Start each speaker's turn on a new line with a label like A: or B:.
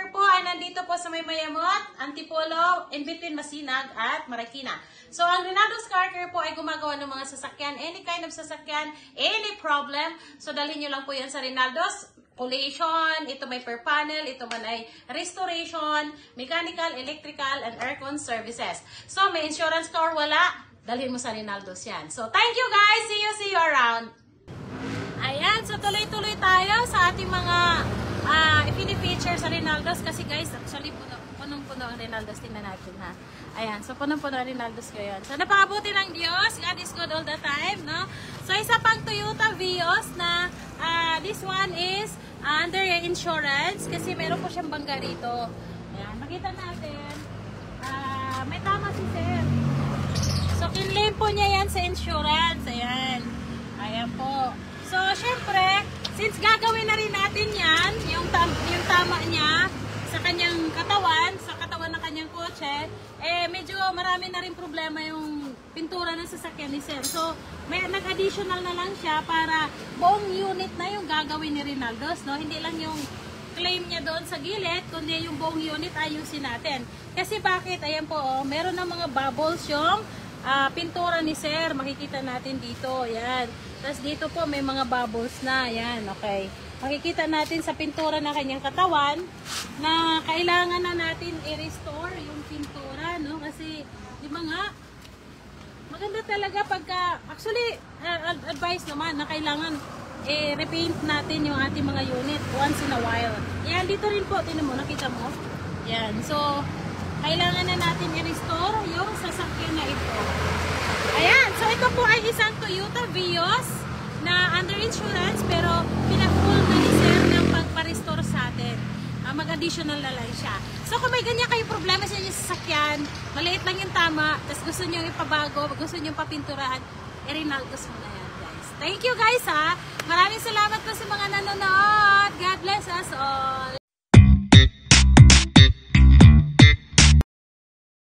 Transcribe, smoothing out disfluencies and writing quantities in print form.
A: Care po ay nandito po sa may Mayamot, Antipolo, in between Masinag at Marikina. So, ang Rinaldo's Car Care po ay gumagawa ng mga sasakyan, any kind of sasakyan, any problem. So, dalhin nyo lang po yan sa Rinaldo's. Collation, ito may per panel, ito man ay restoration, mechanical, electrical, and aircon services. So, may insurance ka or wala, dalhin mo sa Rinaldo's yan. So, thank you guys! See you around! Ayan, so tuloy-tuloy tayo sa ating mga feature sa Rinaldo's kasi guys, actually punong-puno ang Rinaldo's. Tingnan natin ha. Ayan, so punong-puno ang Rinaldo's ko yun. So napakabuti ng Diyos, God is good all the time, no? So isa pang Toyota Vios na this one is under insurance kasi meron po siyang bangga rito. Ayan, makita natin. May tama si sir. So kinlaim po niya yan sa insurance. Ayan. Ayan po. So, syempre, since gagawin na rin natin yan, yung tama niya sa kanyang katawan, sa katawan ng kanyang kotse, medyo marami na rin problema yung pintura ng sasakyan ni sir. So, may nag-additional na lang siya para buong unit na yung gagawin ni Rinaldo's, no? Hindi lang yung claim niya doon sa gilid, kundi yung buong unit ayusin natin. Kasi bakit? Ayan po, oh, meron ng mga bubbles yung pintura ni sir. Makikita natin dito. Ayan. Tapos dito po may mga bubbles na. Ayan. Okay. Makikita natin sa pintura ng kanyang katawan na kailangan na natin i-restore yung pintura. No? Kasi di ba nga, maganda talaga pagka, actually, advice naman na kailangan repaint natin yung ating mga unit once in a while. Ayan. Dito rin po. Tinan mo. Nakita mo? Ayan. So, kailangan na natin i-restore yung sasakyan na ito. Ayan. So, ito po ay isang Toyota Vios na under insurance pero pinag-full na ni sir ng pagpa-restore sa atin. Mag-additional na lang siya. So, kung may ganyan kayong problema sa inyong sasakyan, maliit lang yung tama, tapos gusto nyo ipabago, gusto nyo papinturahan, i-Rinaldo's mo na yan, guys. Thank you, guys, ha. Maraming salamat po sa mga nanonood. God bless us all.